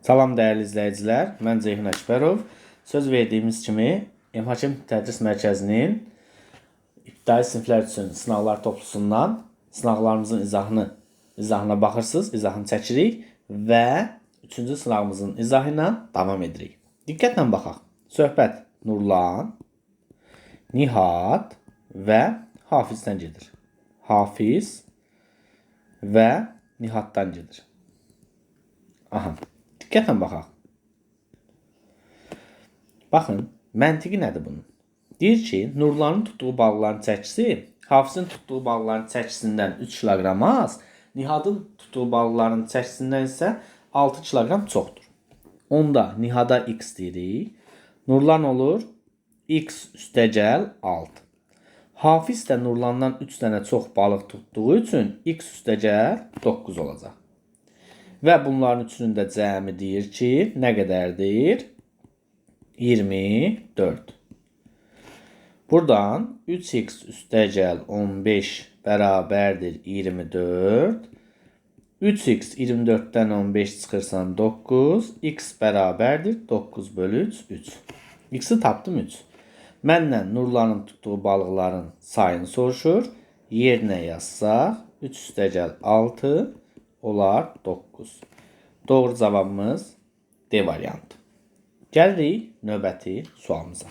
Salam dəyərli izləyicilər, mən Ceyhun Əkbərov. Söz verdiyimiz kimi Hakim Tədris Mərkəzinin ibtidai siniflər üçün sınaqlar toplusundan sınaqlarımızın izahına baxırsınız, izahını çəkirik və 3-cü sınavımızın izahı ilə davam edirik. Diqqətlə baxaq. Söhbət Nurlan, Nihat və Hafizdən gedir. Hafiz və Nihatdan gedir. Aha. Diqqətlə baxaq. Baxın, məntiqi nədir bunun? Deyir ki, Nurlanın tutduğu balıqların çəkisi Hafizin tutduğu balıqların çəkisindən 3 kiloqram az, Nihatın tutduğu balıqların çəkisindən isə 6 kiloqram çoxdur. Onda Nihada x deyirik. Nurlan olur x üstəgəl 6. Hafiz də Nurlandan 3 dənə çox balıq tutduğu üçün x üstəgəl 9 olacaq. Və bunların üçünün də cəmi deyir ki, nə qədərdir? 24. Buradan 3x üstəgəl 15 bərabərdir 24. 3x 24-dən 15 çıxırsan 9. X bərabərdir 9 bölü 3. X-i tapdım 3. Məndən Nurlanın tutduğu balıqların sayını soruşur. Yerinə yazsaq 3 üstəgəl 6 olar 9. Doğru cavabımız D variantı. Gəlirik növbəti sualımıza.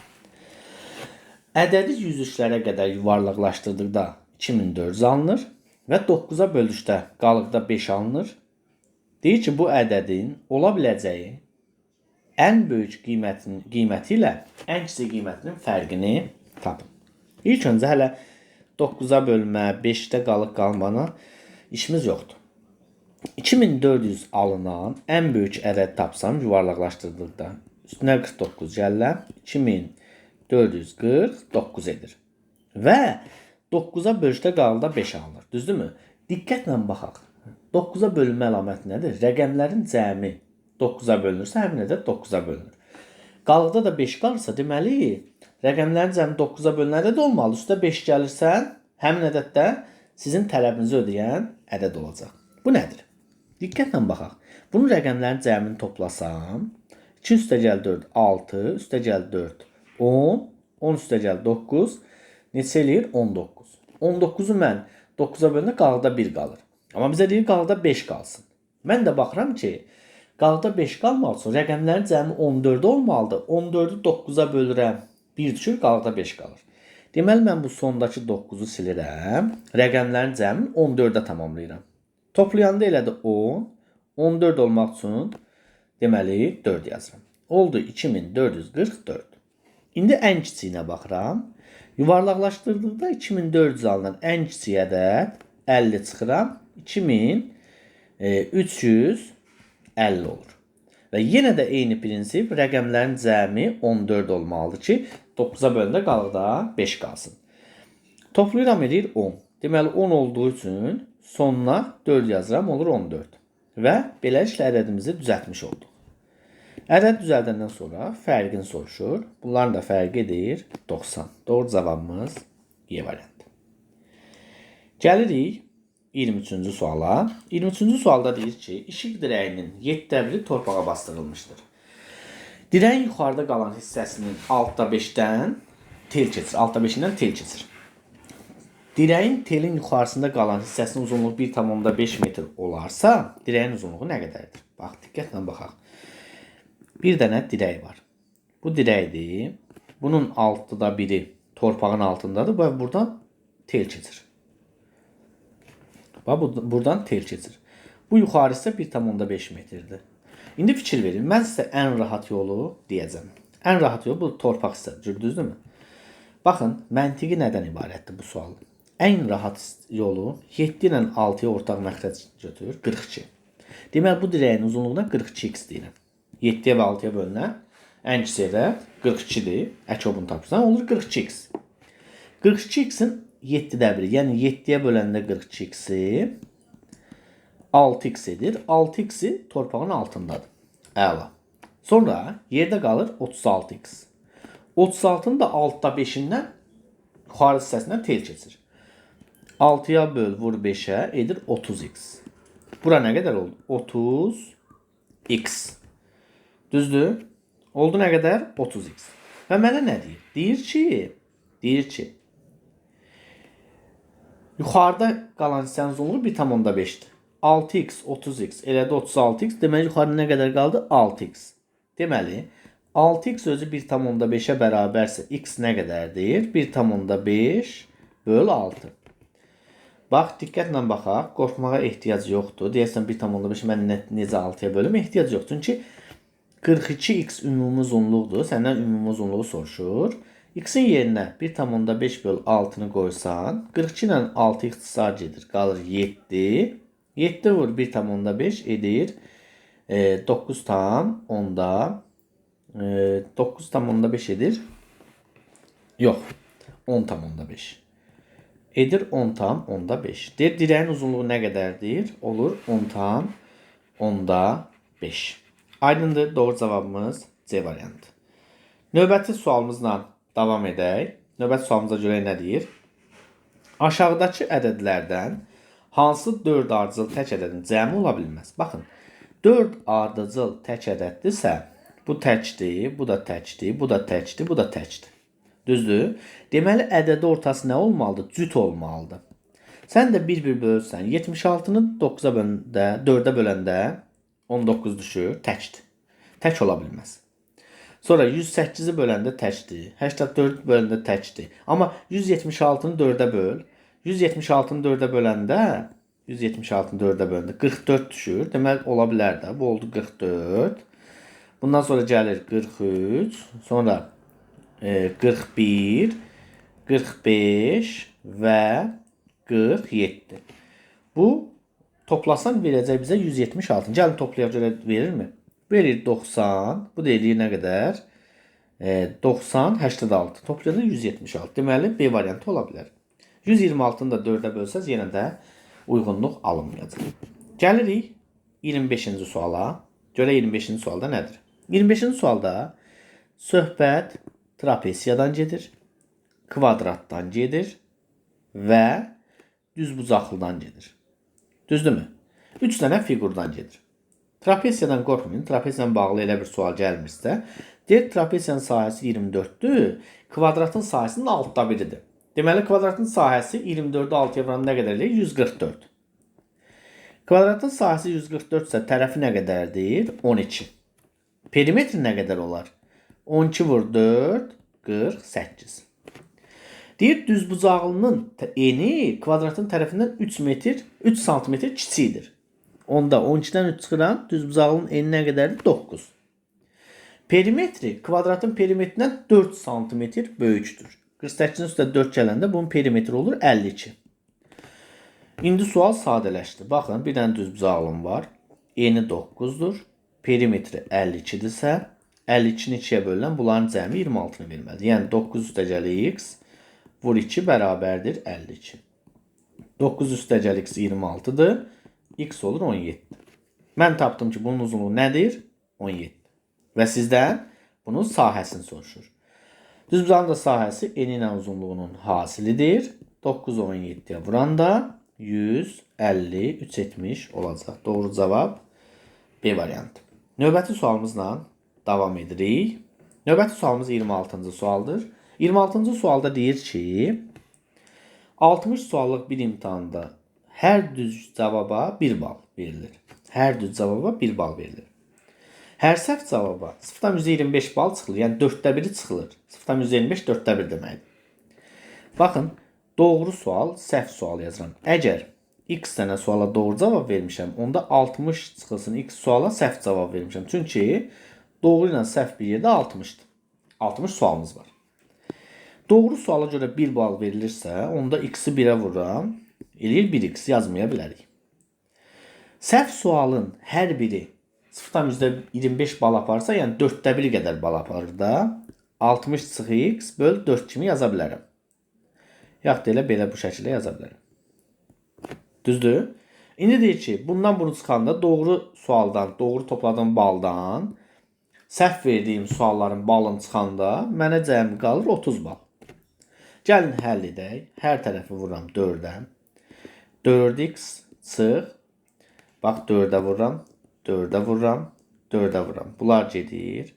Ədədi yüzüşlərə qədər yuvarlaqlaşdırdıqda 2400 alınır və 9-a bölüşdə qalıqda 5 alınır. Deyir ki, bu ədədin ola biləcəyi ən böyük qiyməti ilə ən kiçik qiymətinin fərqini tapın. İlk öncə hələ 9-a bölmə, 5-də qalıq qalmana işimiz yoxdur. 2400 alınan ən böyük ədəd tapsam yuvarlaqlaşdırdıqda üstünə 49 gəlirəm. 2449 edir. Və 9-a bölüşdə qalıqda 5 alınır. Düzdürmü? Diqqətlə baxaq. 9-a bölünmə əlaməti nədir? Rəqəmlərin cəmi 9-a bölünürsə, həmin ədəd 9-a bölünür. Qalıqda da 5 qalırsa, deməli, rəqəmlərin cəmi 9-a bölünən ədəd olmalı. Üstə 5 gəlirsə, həmin ədəddə sizin tələbinizi ödəyən ədəd olacaq. Bu nədir? Diqqətlə baxaq. Bunun rəqəmlərin cəmini toplasam, 2 üstəgəl 4, 6, üstəgəl 4, 10, 10 üstəgəl 9, neçə eləyir? 19. 19-u mən 9-a bölündə qalıqda 1 qalır. Amma bizə deyir qalıqda 5 qalsın. Mən də baxıram ki, qalıqda 5 qalmaq üçün rəqəmlərin cəmi 14 olmalıdır. 14-ü 9-a bölürəm, 1 düşür, qalıqda 5 qalır. Deməli, mən bu sondakı 9-u silirəm, rəqəmlərin cəmini 14-ə tamamlayıram. Toplayanda elədi 10, 14 olmaq üçün deməli 4 yazıram. Oldu 2444. İndi ən kiçiyinə baxıram. Yuvarlaqlaşdırdıqda 2400 alınan ən kiçik ədəd 50 çıxıram. 2350 olur. Və yenə də eyni prinsip, rəqəmlərin cəmi 14 olmalıdır ki, 9-a bölündə qalıqda 5 qalsın. Toplayıram edir 10. Deməli 10 olduğu üçün sonuna 4 yazıram, olur 14. Və beləliklə ədədimizi düzəltmiş olduq. Ədəd düzəldəndən sonra fərqini soruşur. Bunların da fərqi edir 90. Doğru cavabımız E variantı. Gəlirik 23-cü suala. 23-cü sualda deyir ki, işıq dirəyinin 7/1 torpağa bastırılmışdır. Dirəyin yuxarıda qalan hissəsinin altta 5-dən tel keçir. Altta 5-dən tel keçir. Dirəyin telin yuxarısında qalan hissəsinin uzunluğu 1,5 metr olarsa, dirəyin uzunluğu nə qədərdir? Bax, diqqətlə baxaq. Bir dənə dirək var. Bu dirəkdir. Bunun 6-da 1-i torpağın altındadır və buradan tel keçir. Bax, buradan tel keçir. Bu yuxarı isə 1,5 metrdir. İndi fikir verin. Mən sizə ən rahat yolu deyəcəm. Ən rahat yolu bu torpaq hissədir, düzdürmü? Baxın, məntiqi nədən ibarətdir bu sual? Ən rahat yolu 7 ilə 6-ya ortaq məxrəc götürür, 42. Deməli, bu dirəyin uzunluğuna 42x deyirəm. 7-yə və 6-ya bölünən ən kiçik ədəd 42-dir. Əkobunu tapırsan, olur 42x. 42x-in 7-də 1-i, yəni 7-yə böləndə 42x-i 6x edir. 6x-i torpağın altındadır. Əla. Sonra yerdə qalır 36x. 36-nın da altda 5-indən yuxarı hissəsindən tel keçir. 6-ya böl, vur 5-ə edir 30x. Bura nə qədər oldu? 30x. Düzdür? Oldu nə qədər? 30x. Və mənə nə deyir? Deyir ki, yuxarıda qalan hissənin uzunluğu 1,5-dir. 6x, 30x, elədi 36x. Deməli, yuxarı nə qədər qaldı? 6x. Deməli, 6x özü 1,5-ə bərabərsə, x nə qədərdir? 1,5 böl 6. Bax, diqqətlə baxaq. Qorxmağa ehtiyac yoxdur. Deyəsən 1,5 mən necə 6-ya bölüm? Ehtiyac yoxdur. Çünki 42x ümumi uzunluqdur. Səndən ümumi uzunluğu soruşur. X-in yerinə 1,5 böl 6-nı qoysan, 42 ilə 6 ixtisar gedir. Qalır 7. 7 vur 1,5 edir 9,5 edir. Yox, 10,5. Edir 10,5. Deyir, dirəyin uzunluğu nə qədərdir? Olur 10,5. Aydındır, doğru cavabımız C variantı. Növbəti sualımızla davam edək. Növbəti sualımıza görə nə deyir? Aşağıdakı ədədlərdən hansı 4 ardıcıl tək ədədin cəmi ola bilməz? Baxın, 4 ardıcıl tək ədəddirsə, bu təkdir, bu da təkdir, bu da təkdir, bu da təkdir. Düzdür? Deməli, ədədi ortası nə olmalıdır? Cüt olmalıdır. Sən də bir-bir bölürsən. 76-nı 4-ə böləndə 19 düşür, təkdir. Tək ola bilməz. Sonra 108-i böləndə təkdir. 84-ü böləndə təkdir. Amma 176-nı 4-ə böl. 176-nı 4-ə böləndə 44 düşür. Demək, ola bilər də. Bu oldu 44. Bundan sonra gəlir 43. Sonra 41, 45 və 47. Bu toplasan verəcək bizə 176. Gəlin toplayaq görə verirmi? Verir 90. Bu da eləyir nə qədər? 90, 86. Toplayanda 176. Deməli, B variantı ola bilər. 126-nı da 4-ə bölsəz, yenə də uyğunluq alınmayacaq. Gəlirik 25-ci suala. Görə 25-ci sualda nədir? 25-ci sualda söhbət trapesiyadan gedir, kvadratdan gedir və düzbucaqlıdan gedir. Düzdürmü? 3 dənə fiqurdan gedir. Trapesiyadan qorxmayın. Trapesiyadan bağlı elə bir sual gəlmirsə, deyir, trapesiyanın sahəsi 24-dür, kvadratın sahəsinin 6-da biridir. Deməli, kvadratın sahəsi 24-ü 6-ya vuran nə qədər eləyir? 144. Kvadratın sahəsi 144 isə tərəfi nə qədərdir? 12. Perimetri nə qədər olar? 12 vur 4, 48. Deyir, düzbucaqlının eni kvadratın tərəfindən 3 sm kiçikdir. Onda 12-dən 3 çıxıran düzbucaqlının eni nə qədərdir? 9. Perimetri kvadratın perimetrindən 4 sm böyükdür. 48-in üstə 4 gələndə bunun perimetri olur 52. İndi sual sadələşdi. Baxın, bir dənə düzbucaqlım var. Eni 9-dur. Perimetri 52-dirsə, 52-ni 2-yə bölünən bunların cəmi 26-nı verməlidir. Yəni 9 üstəgəli x vur 2 bərabərdir 52. 9 üstəgəli x 26-dır. X olur 17. Mən tapdım ki, bunun uzunluğu nədir? 17. Və sizdən bunun sahəsini soruşur. Düzbucağın da sahəsi eni ilə uzunluğunun hasilidir. 9 17-yə vuranda 150, 370 olacaq. Doğru cavab B variantı. Növbəti sualımızla davam edirik. Növbəti sualımız 26-cı sualdır. 26-cı sualda deyir ki, 60 suallıq bir imtahanda hər düz cavaba 1 bal verilir. Hər düz cavaba 1 bal verilir. Hər səhv cavaba 0,25 bal çıxılır. Yəni 4də 1-i çıxılır. 0,25 4də 1 deməkdir. Baxın, doğru sual, səhv sual yazıram. Əgər x dənə suala doğru cavab vermişəm, onda 60 çıxılsın x suala səhv cavab vermişəm. Çünki doğru ilə səhv bir yerdə 60-dır. 60 sualımız var. Doğru suala görə 1 bal verilirsə, onda x-i 1-ə vururam. Eləyir 1x yazmaya bilərik. Səhv sualın hər biri 0,25 bal aparsa, yəni 4də 1 qədər bal aparır da, 60 çıx x böl 4 kimi yaza bilərəm. Yaxud da elə belə bu şəkildə yaza bilərəm. Düzdür? İndi deyir ki, bundan bunu çıxanda doğru sualdan, doğru topladığım baldan səhv verdiyim sualların balını çıxanda mənə cəmi qalır 30 bal. Gəlin həll edək. Hər tərəfi vururam 4-ə. 4x çıx. Bax 4-ə vururam, 4-ə vururam, 4-ə vuram. Bunlar gedir.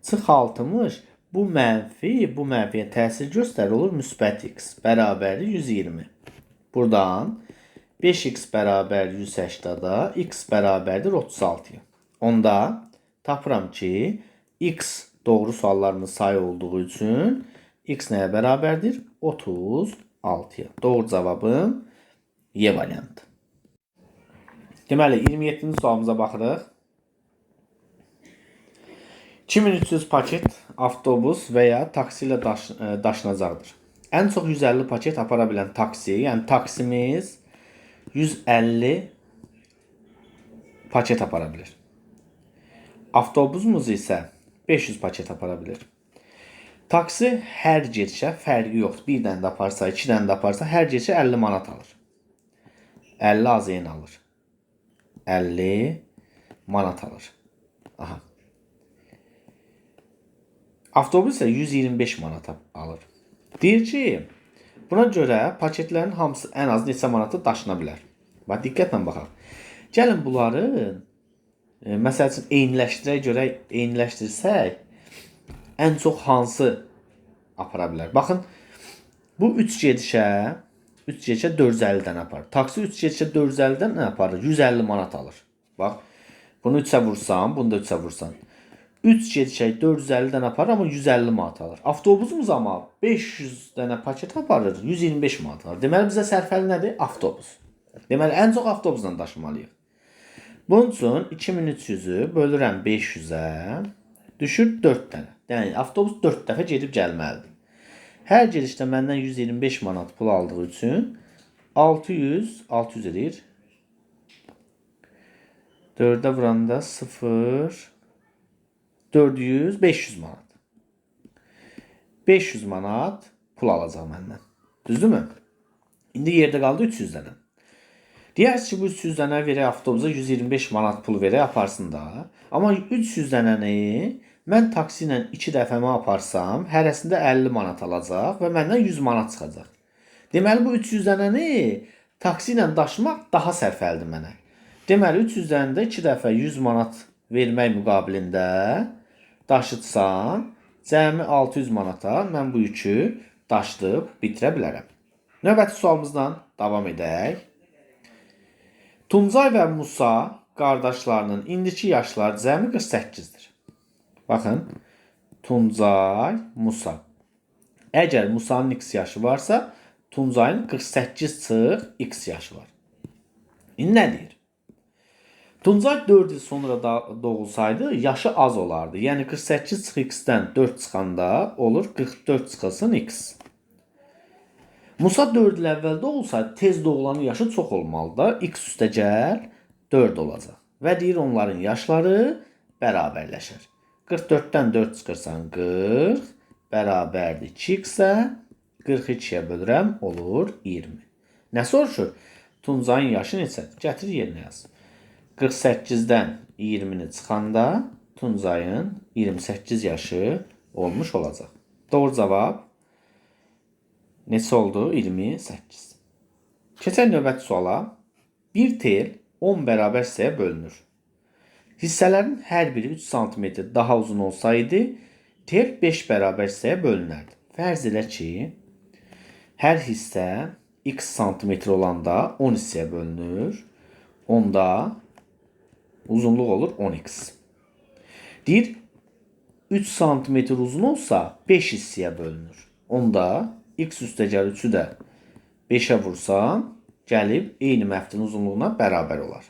Çıxaltmış. Bu mənfiyə təsir göstərir, olur müsbət x bərabərdir 120. Buradan 5x bərabər 180-da x bərabərdir 36-ya. Onda tapıram ki, x doğru suallarının sayı olduğu üçün x nəyə bərabərdir? 36-ya. Doğru cavabım Y variantı. Deməli, 27-ci sualımıza baxırıq. 2300 paket avtobus və ya taksi ilə daşınacaqdır. Ən çox 150 paket apara bilən taksi, yəni taksimiz 150 paket apara bilir. Avtobusumuz isə 500 paket apara bilir. Taksi hər gedişə fərqi yoxdur. Bir dənə də aparsa, 2 dənə də aparsa, hər gedişə 50 manat alır. 50 az yeni alır. 50 manat alır. Aha. Avtobus isə 125 manata alır. Deyir ki, buna görə paketlərin hamısı ən az neçə manata daşına bilər. Bax, diqqətlə baxaq. Gəlin bunları, məsəl üçün, eyniləşdirsək, ən çox hansı apara bilər? Baxın, bu 3 gedişə 450-dən aparır. Taksi 3 gedişə 450-dən nə aparır? 150 manat alır. Bax, bunu 3-ə vursan, bunu da 3-ə vursan. 3 gedişək 450-dən aparır, amma 150 manat alır. Avtobusumuz amma 500 dənə paket aparır, 125 manat alır. Deməli, bizə sərfəli nədir? Avtobus. Deməli, ən çox avtobusla daşımalıyıq. Bunun üçün 2300-ü bölürəm 500-ə, düşür 4 dənə. Yəni, avtobus 4 dəfə gedib gəlməlidir. Hər gedişdə məndən 125 manat pul aldığı üçün 600 edir. 4-ə vuranda 0, 400, 500 manat. 500 manat pul alacaq məndən. Düzdürmü? İndi yerdə qaldı 300 dənə. Deyərsiniz ki, bu 300 dənə verək avtobusa 125 manat pul verək aparsın da. Amma 300 dənəni mən taksi ilə 2 dəfəmə aparsam, hərəsində 50 manat alacaq və məndən 100 manat çıxacaq. Deməli, bu 300 dənəni taksi ilə daşımaq daha sərfəlidir mənə. Deməli, 300 dənədə 2 dəfə 100 manat vermək müqabilində daşıtsan, cəmi 600 manata mən bu yükü daşıyıb bitirə bilərəm. Növbəti sualımızdan davam edək. Tuncay və Musa qardaşlarının indiki yaşları cəmi 48-dir. Baxın, Tuncay, Musa. Əgər Musanın x yaşı varsa, Tuncayın 48 çıx x yaşı var. İndi nə deyir? Tuncay 4 il sonra doğulsaydı, yaşı az olardı. Yəni 48 çıx x-dən 4 çıxanda olur 44 çıxılsın x. Musa 4 il əvvəl doğulsaydı, tez doğulanın yaşı çox olmalıdır. X üstə gəl 4 olacaq. Və deyir, onların yaşları bərabərləşir. 44-dən 4 çıxırsan 40, bərabərdir 2x-ə, 42-yə bölürəm, olur 20. Nə soruşur? Tuncayın yaşı neçədir? Gətir yerinə yaz. 48-dən 20-ni çıxanda Tuncayın 28 yaşı olmuş olacaq. Doğru cavab neçə oldu? 28. Keçən növbəti suala. Bir tel 10 bərabər hissəyə bölünür. Hissələrin hər biri 3 cm daha uzun olsaydı, tel 5 bərabər hissəyə bölünərdi. Fərz elə ki, hər hissə x santimetr olanda 10 hissəyə bölünür. Onda uzunluq olur 10x. Deyir, 3 cm uzun olsa 5 hissəyə bölünür. Onda x üstə gəl 3-ü də 5-ə vursan, gəlib eyni məftin uzunluğuna bərabər olar.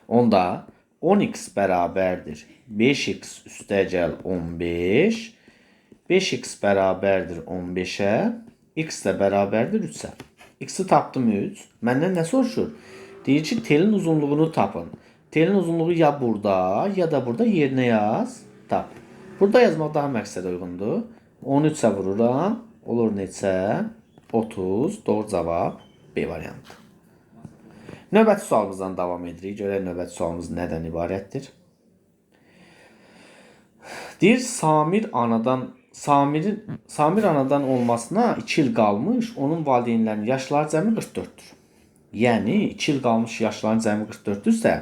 Onda 10x bərabərdir 5x üstə gəl 15, 5x bərabərdir 15-ə, x də bərabərdir 3-ə. X-i tapdım 3. Məndən nə soruşur? Deyir ki, telin uzunluğunu tapın. Telin uzunluğu ya burada, ya da burada yerinə yaz, tap. Burada yazmaq daha məqsədə uyğundur. 13-ə vururam. Olur neçə? 30. Doğru cavab B variantı. Növbəti sualımızdan davam edirik. Görək növbəti sualımız nədən ibarətdir? Deyir, Samir anadan olmasına 2 il qalmış, onun valideynlərinin yaşları cəmi 44-dür. Yəni 2 il qalmış yaşların cəmi 44-dürsə,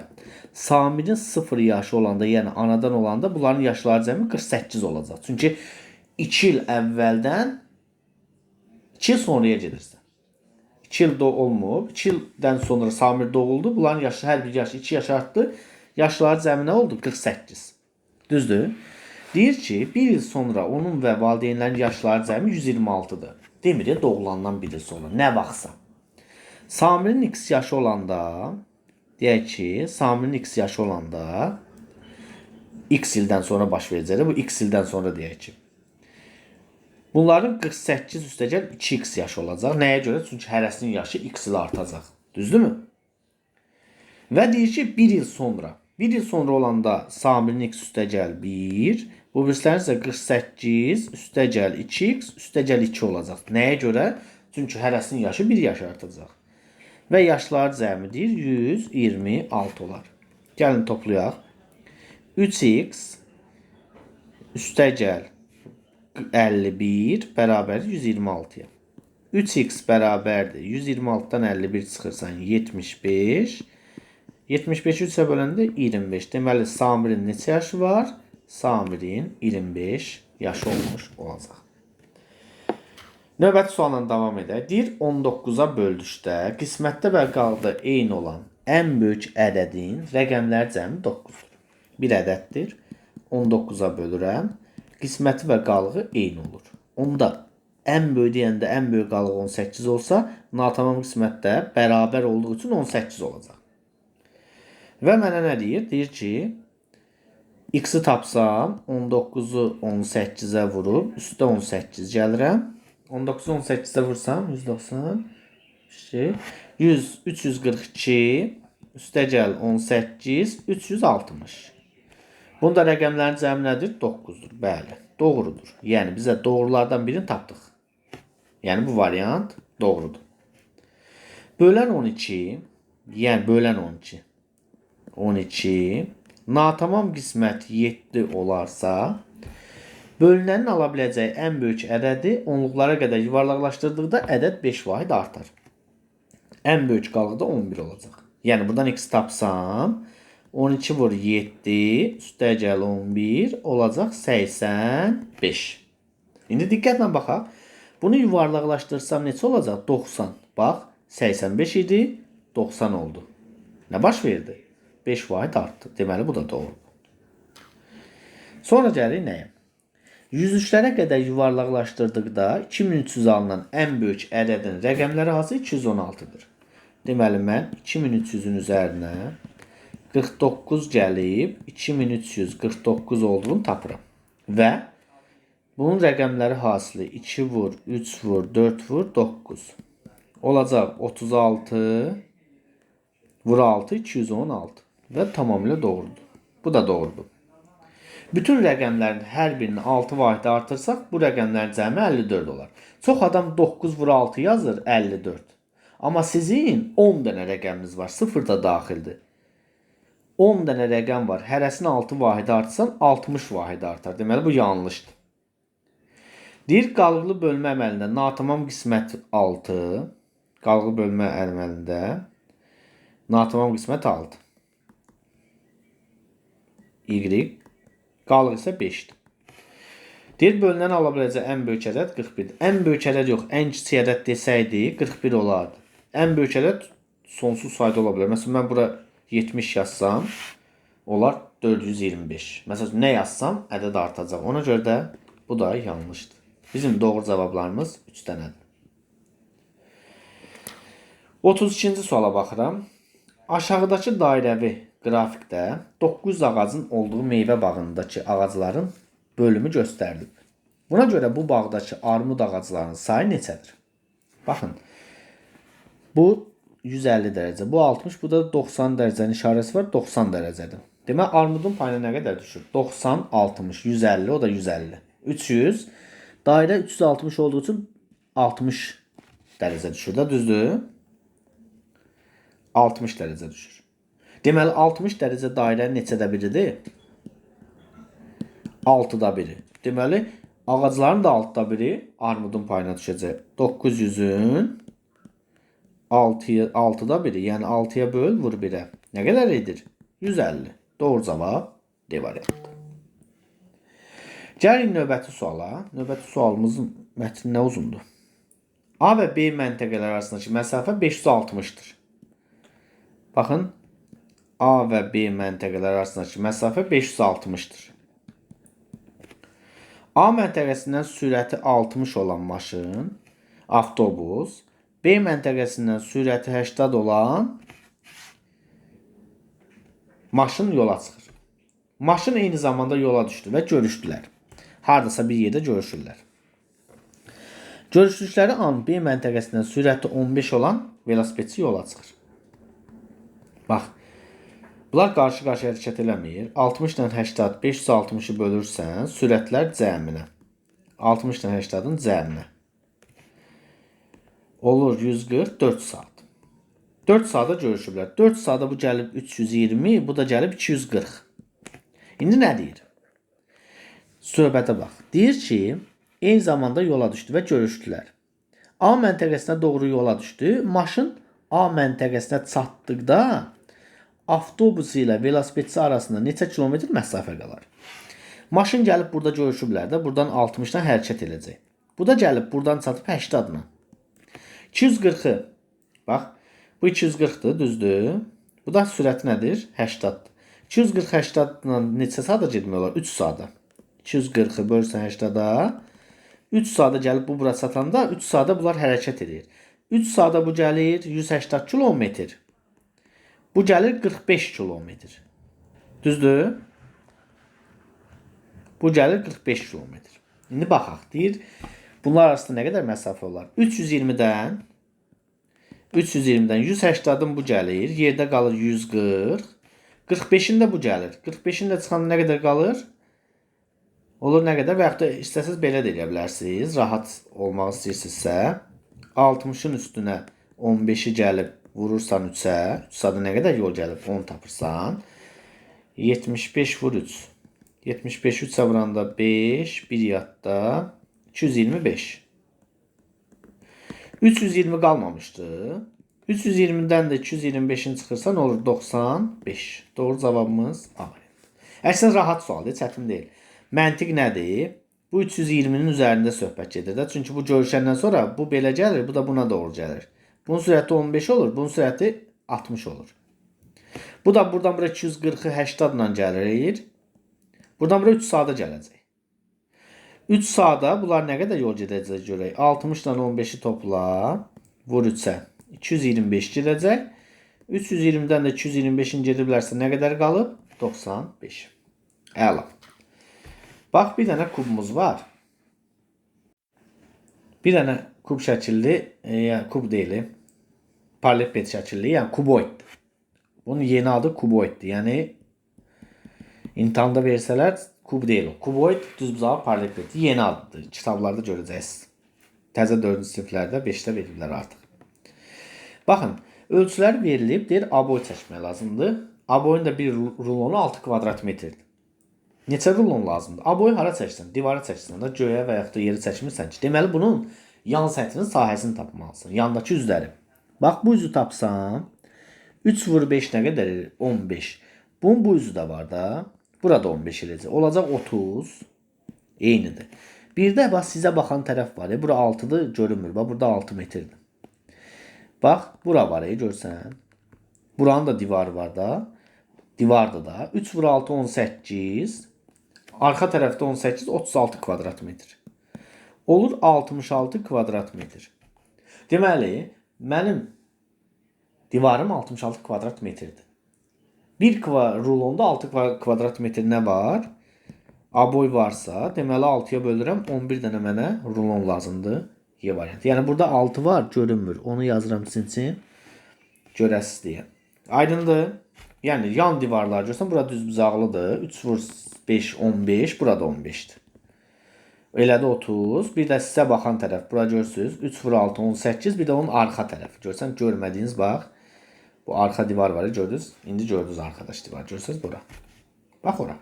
Samirin 0 yaşı olanda, yəni anadan olanda bunların yaşları cəmi 48 olacaq. Çünki 2 il əvvəldən 2 il sonraya gedirsən. 2 il olmub, 2 ildən sonra Samir doğuldu. Bunların yaşı hər bir yaş 2 yaş artdı. Yaşları cəmi nə oldu? 48. Düzdür? Deyir ki, 1 il sonra onun və valideynlərin yaşları cəmi 126-dır. Demir doğulandan 1 il sonra. Nə vaxtsa. Samirin x yaşı olanda, deyək ki, Samirin x yaşı olanda x ildən sonra baş verəcək. Bu x ildən sonra deyək ki. Bunların 48 üstəgəl 2x yaşı olacaq. Nəyə görə? Çünki hərəsinin yaşı x ilə artacaq. Düzdürmü? Və deyir ki, 1 il sonra. 1 il sonra olanda Samirin x üstəgəl 1. Bu birislərin isə 48 üstəgəl 2x üstəgəl 2 olacaq. Nəyə görə? Çünki hərəsinin yaşı 1 yaş artacaq. Və yaşları cəmidir 126 olar. Gəlin toplayaq. 3x üstəgəl 51 bərabər 126-ya. 3x bərabərdir. 126-dan 51 çıxırsan 75. 75 3-ə böləndə 25. Deməli, Samirin neçə yaşı var? Samirin 25 yaşı olmuş olacaq. Növbəti sualla davam edək. Deyir 19-a böldükdə qismətdə və qalıqda eyni olan ən böyük ədədin rəqəmlər cəmi 9-dur. Bir ədəddir. 19-a bölürəm. Qisməti və qalığı eyni olur. Onda ən böyük deyəndə ən böyük qalıq 18 olsa, natamam qismətdə bərabər olduğu üçün 18 olacaq. Və mənə nə deyir? Deyir ki, x-i tapsam, 19-u 18-ə vurub, üstə 18 gəlirəm. 19-u 18-ə vursam, 190, 100, 342, üstə gəl 18, 360. Bunda rəqəmlərin cəmi nədir? 9-dur. Bəli, doğrudur. Yəni, bizə doğrulardan birini tapdıq. Yəni, bu variant doğrudur. Bölən 12, yəni bölən 12, 12, natamam qismət 7 olarsa, bölünənin ala biləcəyi ən böyük ədədi onluqlara qədər yuvarlaqlaşdırdıqda ədəd 5 vahid artar. Ən böyük qalıq da 11 olacaq. Yəni, buradan x tapsam, 12 vur 7, üstə gəl 11, olacaq 85. İndi diqqətlə baxaq. Bunu yuvarlaqlaşdırsam neçə olacaq? 90. Bax, 85 idi, 90 oldu. Nə baş verdi? 5 vahid artdı. Deməli, bu da doğrudur. Sonra gəlir nəyə? 103-lərə qədər yuvarlaqlaşdırdıqda 2300 alınan ən böyük ədədin rəqəmləri hansı? 216-dır. Deməli, mən 2300-ün üzərinə 49 gəlib 2349 olduğunu tapıram. Və bunun rəqəmləri hasılı 2 vur, 3 vur, 4 vur, 9. Olacaq 36 vur 6, 216. Və tamamilə doğrudur. Bu da doğrudur. Bütün rəqəmlərin hər birini 6 vahid artırsaq, bu rəqəmlərin cəmi 54 olar. Çox adam 9 vur 6 yazır, 54. Amma sizin 10 dənə rəqəminiz var, 0 da daxildir. 10 dənə rəqəm var, hərəsini 6 vahid artırsan, 60 vahid artar. Deməli, bu yanlışdır. Deyir, qalıqlı bölmə əməlində natamam qismət 6, qalıqlı bölmə əməlində natamam qismət 6. Y, qalıq isə 5-dir. Deyir, bölünən ala biləcək ən böyük ədəd 41-dir. Ən böyük ədəd yox, ən kiçik ədəd desəydi 41 olardı. Ən böyük ədəd sonsuz sayda ola bilər. Məsələn, mən bura 70 yazsam, olar 425. Məsələn, nə yazsam, ədəd artacaq. Ona görə də bu da yanlışdır. Bizim doğru cavablarımız 3 dənədir. 32-ci suala baxıram. Aşağıdakı dairəvi qrafikdə 900 ağacın olduğu meyvə bağındakı ağacların bölümü göstərilib. Buna görə bu bağdakı armud ağaclarının sayı neçədir? Baxın, bu 150 dərəcə, bu 60, bu da 90 dərəcənin işarəsi var, 90 dərəcədir. Demək, armudun payına nə qədər düşür? 90, 60, 150, o da 150. 300, dairə 360 olduğu üçün 60 dərəcə düşür da, düzdür? 60 dərəcə düşür. Deməli, 60 dərəcə dairənin neçədə biridir? 6-da biri. Deməli, ağacların da 6-da biri armudun payına düşəcək. 900-ün 6'da biri. Yəni 6'ya böl, vur 1'ə. Nə qədər edir? 150. Doğru cavab D variantı. Gəlin növbəti suala. Növbəti sualımızın mətni nə uzundur? A və B məntəqələri arasındakı məsafə 560-dır. Baxın, A və B məntəqələri arasındakı məsafə 560-dır. A məntəqəsindən sürəti 60 olan maşın, avtobus, B məntəqəsindən sürəti 80 olan maşın yola çıxır. Maşın eyni zamanda yola düşdü və görüşdülər. Hardasa bir yerdə görüşürlər. Görüşdükləri an B məntəqəsindən sürəti 15 olan velosipedçi yola çıxır. Bax, bunlar qarşı-qarşıya hərəkət eləmir. 60 ilə 80, 560-ı bölürsən, sürətlər cəminə. 60 ilə 80-ın cəminə. Olur 140, 4 saat. 4 saata görüşüblər. 4 saata bu gəlib 320, bu da gəlib 240. İndi nə deyir? Söhbətə bax. Deyir ki, eyni zamanda yola düşdü və görüşdülər. A məntəqəsinə doğru yola düşdü. Maşın A məntəqəsinə çatdıqda avtobus ilə velosipedçi arasında neçə kilometr məsafə qalar? Maşın gəlib burada görüşüblər də, buradan 60-dan hərəkət edəcək. Bu da gəlib buradan çatıb 80-dan. 240-ı, bax, bu 240-dır, düzdür. Bu da sürəti nədir? 80-dır. 240-80-dan neçə saata getmək olar? 3 saata. 240-ı bölürsən 80-a, 3 saata gəlib bu bura çatanda 3 saata bunlar hərəkət edir. 3 saata bu gəlir 180 kilometr. Bu gəlir 45 kilometr. Düzdür? Bu gəlir 45 kilometr. İndi baxaq, deyir, bunlar arasında nə qədər məsafə olar? 320-dən 180-dən bu gəlir, yerdə qalır 140. 45-ində bu gəlir. 45-ində çıxanda nə qədər qalır? Olur nə qədər və yaxud da istəsəz belə də edə bilərsiniz. Rahat olmaq istəyirsinizsə 60-ın üstünə 15-i gəlib vurursan 3-ə. 3 saata nə qədər yol gəlib 10 tapırsan. 75 vur 3. 75 3-ə vuranda 5, 1 yadda 225. 320 qalmamışdı. 320-dən də 225-in çıxırsa nə olur? 95. Doğru cavabımız A. Əslində rahat sualdır, çətin deyil. Məntiq nədir? Bu 320-nin üzərində söhbət gedir də. Çünki bu görüşəndən sonra bu belə gəlir, bu da buna doğru gəlir. Bunun sürəti 15 olur, bunun sürəti 60 olur. Bu da buradan bura 240-ı 80-la gəlir. Buradan bura 3 saata gələcək. 3 saata bunlar nə qədər yol gedəcək görək. 60 ilə 15-i topla, vur 3-ə. 225 gedəcək. 320-dən də 225-in gediblərsə nə qədər qalıb? 95. Əla. Bax, bir dənə kubumuz var. Bir dənə kub şəkilli, yəni kub deyil, paraleliped şəkilli, yəni kuboiddir. Bunun yeni adı kuboiddir. Yəni imtahanda versələr kub deyil o. Kuboid düz bucağı paraleliped. Yeni adıdır. Kitablarda görəcəksiniz. Təzə 4-cü siniflərdə 5-də verirlər artıq. Baxın, ölçülər verilib, deyir, aboy çəkmək lazımdır. Aboyun da bir rulonu 6 kvadrat metrdir. Neçə rulon lazımdır? Aboyu hara çəksən? Divara çəksən, da göyə və yaxud da yeri çəkmirsən ki, deməli bunun yan səthinin sahəsini tapmalısın. Yandakı üzləri. Bax, bu üzü tapsam, 3 vur 5 nə qədər? 15. Bunun bu üzü də var da. Burada 15 eləcək. Olacaq 30. Eynidir. Bir də bax, sizə baxan tərəf var. Bura 6-dır, görünmür. Bax, burada 6 metrdir. Bax, bura var, görsən. Buranın da divarı var da. Divarda da. 3 vur 6, 18. Arxa tərəfdə 18, 36 kvadrat metr. Olur 66 kvadrat metr. Deməli, mənim divarım 66 kvadrat metrdir. Bir rulonda 6 kvadrat metr nə var? Aboy varsa, deməli 6-ya bölürəm, 11 dənə mənə rulon lazımdır. Y variantı. Yəni burada 6 var, görünmür. Onu yazıram sizin üçün. Görəsiz deyə. Aydındır. Yəni yan divarlar görsən, bura düz bucaqlıdır. 3 vur 5, 15. Burada 15'dir. Elədi 30. Bir də sizə baxan tərəf. Bura görürsünüz. 3 vur 6, 18. Bir də onun arxa tərəfi. Görsən, görmədiyiniz bax. Bu arxa divar var, gördünüz. İndi gördünüz arkadaş divar. Görürsünüz bura. Bax ora.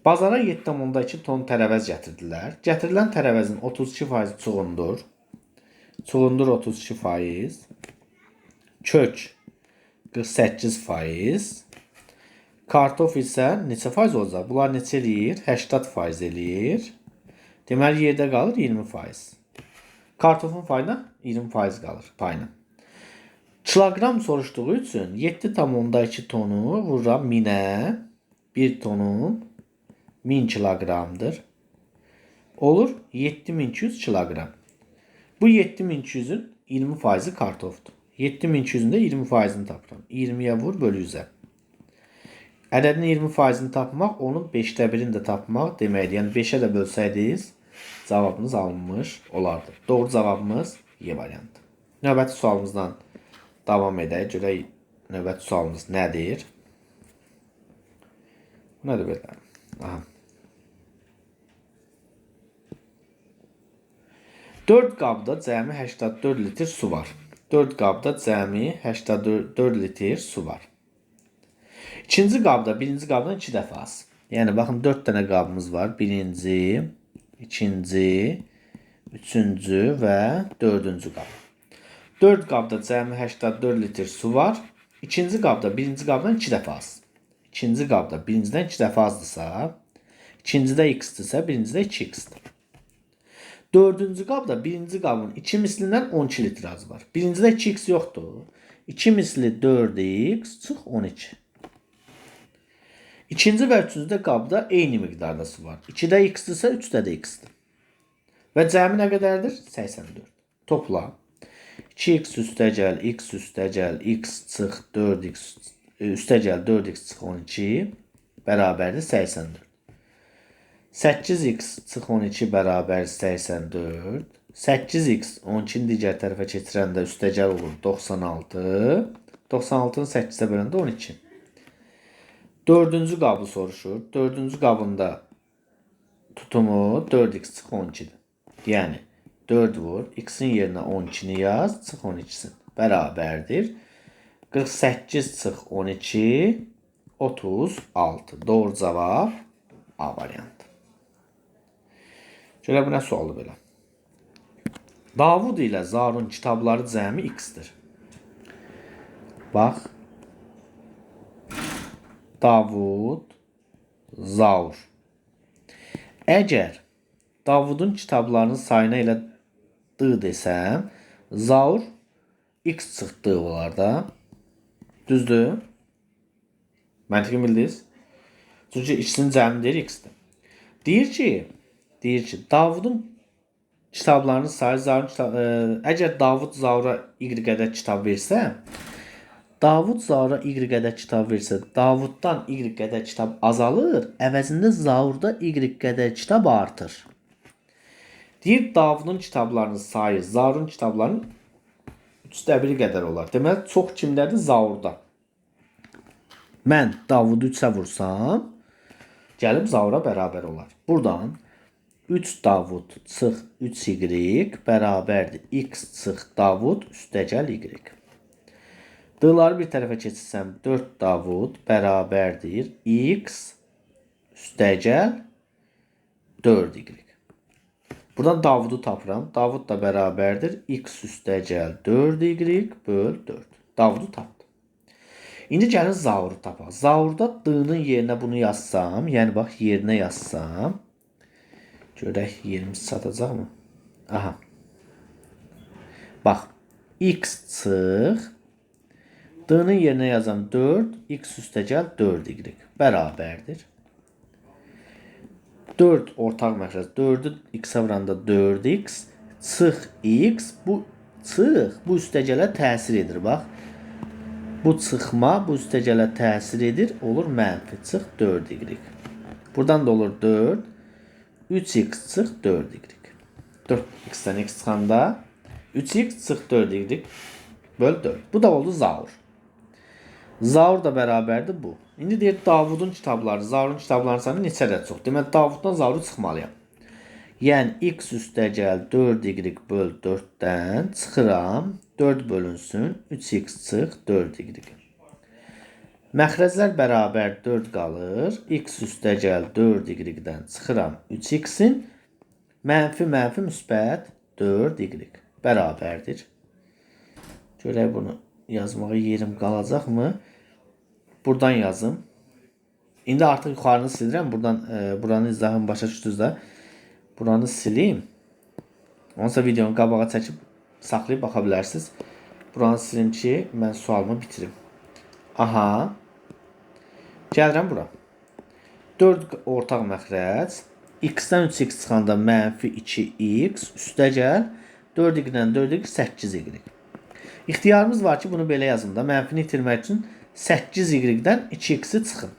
Bazara 7,2 ton tərəvəz gətirdilər. Gətirilən tərəvəzin 32% çoxundur. Çuğundur 32%. Kök 48%. Kartof isə neçə faiz olacaq? Bunlar neçə eləyir? 80% eləyir. Deməli yerdə qalır 20%. Kartofun payına 20% qalır payına. Kilogram soruşduğu üçün 7,2 tonu vururam 1000-ə. 1 tonun 1000 kiloqramdır. Olur 7200 kiloqram. Bu 7200'ün 20%i kartofdur. 7200'ün də 20%ini tapıram. 20'yə vur bölü 100'ə. Ədədin 20%ini tapmaq, onun 5'də 1'ini də tapmaq deməkdir. Yəni 5'ə də bölsəydiniz, cavabınız alınmış olardı. Doğru cavabımız Y variantı. Növbəti sualımızdan davam edək. Görək növbəti sualımız nədir? Nədir belə? Aha. 4 qabda cəmi 84 litr su var. 4 qabda cəmi 84 litr su var. İkinci qabda birinci qabdan 2 dəfə az. Yəni baxın 4 dənə qabımız var. Birinci, ikinci, üçüncü və dördüncü qab. 4 qabda cəmi 84 litr su var. İkinci qabda birinci qabdan 2 dəfə az. İkinci qabda birincidən 2 dəfə azdırsa, ikincidə x-dirsə, birincidə 2x-dir. Dördüncü qabda birinci qabın 2 mislindən 12 litr az var. Birincidə 2x yoxdur. 2 misli 4x çıx 12. İkinci və üçüncü qabda eyni miqdarda su var. 2-də x-dirsə, 3-də də x-dir. Və cəmi nə qədərdir? 84. Topla. 2x üstəgəl, x üstəgəl, x çıx 4x üstəgəl 4x çıx 12 bərabərdir 84. 8x çıx 12 bərabər 84. 8x 12-ni digər tərəfə keçirəndə üstəgəl olur 96. 96-nı 8-ə böləndə 12. Dördüncü qabı soruşur. Dördüncü qabında tutumu 4x çıx 12'dir. Yəni 4 vur, x-in yerinə 12'ni yaz, çıx 12'sin. Bərabərdir. 48 çıx 12, 36. Doğru cavab A variantı. Görə bu nə sualdır belə? Davud ilə Zarun kitabları cəmi x-dir. Bax. Davud, Zaur. Əgər Davudun kitablarının sayına ilə d desəm, Zaur x çıxdı olar da. Düzdür? Məntiqi bildiniz? Çünki ikisinin cəmidir x-dir. Deyir ki, Davudun kitablarının sayı əgər Davud Zaura y-qədə kitab versə, Davud Zaura y-qədə kitab versə, Davuddan y-qədə kitab azalır, əvəzində Zaurda y-qədə kitab artır. Deyir, Davudun kitablarının sayı Zaurun kitablarının 3-də 1 qədər olar. Deməli, çox kimdədir? Zaurda. Mən Davudu 3-ə vursam, gəlib Zaura bərabər olar. Buradan 3 Davud çıx 3y bərabərdir x çıx Davud üstəgəl y. D-ları bir tərəfə keçirsəm 4 Davud bərabərdir x üstəgəl 4y. Buradan Davudu tapıram. Davud da bərabərdir x üstəgəl 4y böl 4. Davudu tapdım. İndi gəlin Zauru tapaq. Zaurda d-nın yerinə bunu yazsam, yəni bax yerinə yazsam, görək yerimiz çatacaq mı? Aha. Bax, x çıx d-nın yerinə yazam 4, x üstəgəl 4y bərabərdir. 4 ortaq məxrəc. 4'ü x-ə vuranda 4x çıx x. Bu çıx bu üstəgələ təsir edir. Bax. Bu çıxma bu üstəgələ təsir edir. Olur mənfi çıx 4y. Buradan da olur 4. 3x çıx 4y. 4x-dən x çıxanda 3x çıx 4y böl 4. Bu da oldu Zaur. Zaur da bərabərdir bu. İndi deyir Davudun kitabları, Zaurun kitablarının sayı neçə ədəd çox? Demək Davuddan Zauru çıxmalıyam. Yəni x üstəgəl 4y böl 4-dən çıxıram. 4 bölünsün 3x çıx 4y. Məxrəclər bərabər 4 qalır. X üstəgəl 4y-dən çıxıram 3x-in. Mənfi müsbət 4y. bərabərdir. Görək bunu yazmağa yerim qalacaqmı? Buradan yazım. İndi artıq yuxarını silirəm. Buradan buranın izahını başa düşdünüz də. Buranı silim. Onsa videonu qabağa çəkib saxlayıb baxa bilərsiniz. Buranı silim ki, mən sualımı bitirim. Aha. Gəlirəm bura. 4 ortaq məxrəc. X-dən 3x çıxanda -2x üstə gəl. 4y-dən 4y 8y. İxtiyarımız var ki, bunu belə yazım da. Mənfini itirmək üçün 8y-dən 2x-i çıxın.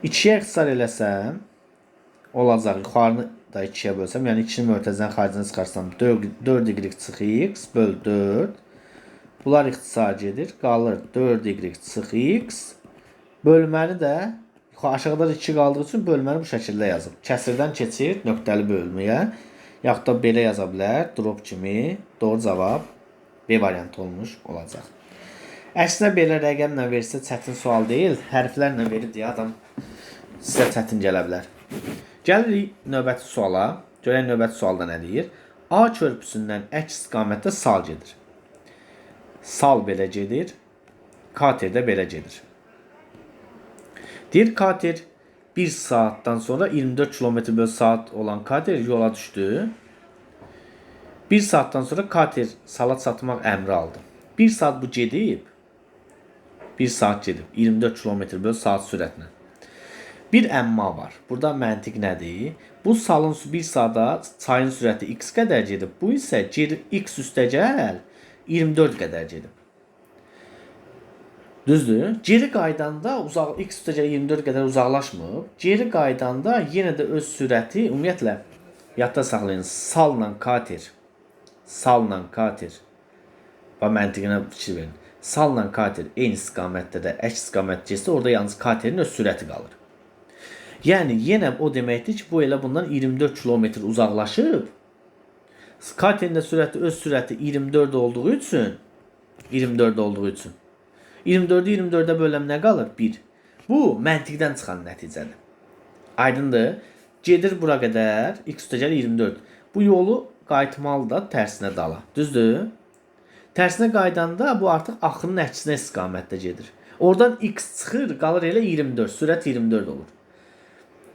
2-yə ixtisar eləsəm, olacaq. Yuxarını da 2-yə bölsəm, yəni 2-ni mötərizənin xaricində çıxarsam 4y çıx x böl 4. Bunlar ixtisar gedir. Qalır 4y çıx x. Bölməni də aşağıda 2 qaldığı üçün bölməni bu şəkildə yazıb. Kəsirdən keçir nöqtəli bölməyə. Yaxud da belə yaza bilər. Drop kimi. Doğru cavab B variantı olmuş olacaq. Əksinə belə rəqəmlə versə çətin sual deyil. Hərflərlə verir deyə adam sizə çətin gələ bilər. Gəlirik növbəti suala. Görək növbəti sualda nə deyir? A körpüsündən əks istiqamətdə sal gedir. Sal belə gedir. Kater də belə gedir. Deyir kater 1 saatdan sonra 24 km/saat olan kater yola düşdü. 1 saatdan sonra kater sala çatmaq əmri aldı. 1 saat bu gedib. 1 saat gedib 24 km/saat sürətlə. Bir əmma var. Burada məntiq nədir? Bu salın 1 saata çayın sürəti x qədər gedib. Bu isə x üstə gəl 24 qədər gedib. Düzdür? Geri qaydanda x üstə gəl 24 qədər uzaqlaşmıb. Geri qaydanda yenə də öz sürəti ümumiyyətlə yadda saxlayın. Salla kater. Və məntiqinə fikir verin. Salla kater eyni istiqamətdə də əks istiqamət getsə, orada yalnız katerin öz sürəti qalır. Yəni yenə o deməkdir ki, bu elə bundan 24 km uzaqlaşıb. Katerin də sürəti öz sürəti 24 olduğu üçün 24'ü 24'ə böləm nə qalır? 1. Bu məntiqdən çıxan nəticədir. Aydındır? Gedir bura qədər x üstə gəl 24. Bu yolu qayıtmalı da tərsinə dala. Düzdür? Tərsinə qaydanda bu artıq axının əksinə istiqamətdə gedir. Oradan x çıxır, qalır elə 24. Sürət 24 olur.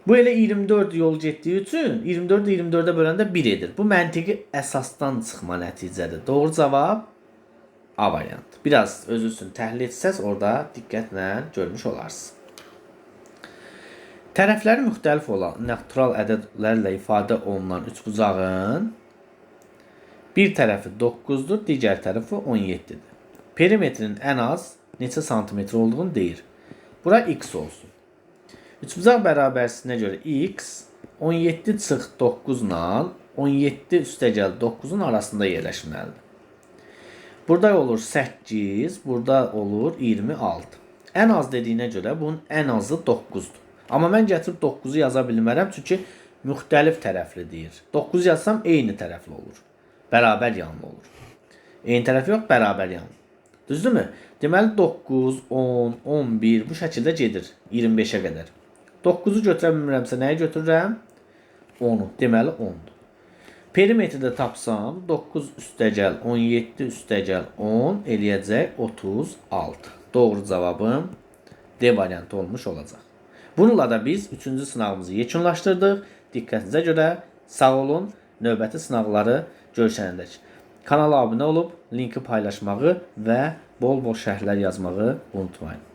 Bu elə 24 yol getdiyi üçün 24'ü 24'ə böləndə 1 edir. Bu məntiqi əsasdan çıxma nəticədir. Doğru cavab A variantı. Biraz özünüzün təhlil etsəz orada diqqətlə görmüş olarsınız. Tərəfləri müxtəlif olan natural ədədlərlə ifadə olunan üçbucağın bir tərəfi 9'dur, digər tərəfi 17'dir. Perimetrin ən az neçə santimetr olduğunu deyir. Bura x olsun. Üçbucaq bərabərlisinə görə x 17 çıx 9 ilə 17 üstə gəl 9'un arasında yerləşməlidir. Burada olur 8, burada olur 26. Ən az dediyinə görə bunun ən azı 9'dur. Amma mən gətirib 9'u yaza bilmərəm, çünki müxtəlif tərəfli deyir. 9 yazsam eyni tərəfli olur. Bərabər yanlı olur. Eyni tərəfi yox, bərabər yanlı. Düzdürmü? Deməli 9, 10, 11 bu şəkildə gedir 25'ə qədər. 9'u götürə bilmirəmsə nəyi götürürəm? 10'u. Deməli 10'dur. Perimetri də tapsam 9 üstə gəl 17 üstə gəl 10 eləyəcək 36. Doğru cavabım D variantı olmuş olacaq. Bununla da biz 3-cü sınavımızı yekunlaşdırdıq. Diqqətinizə görə sağ olun. Növbəti sınavları görüşənədək. Kanala abunə olub linki paylaşmağı və bol-bol şərhlər yazmağı unutmayın.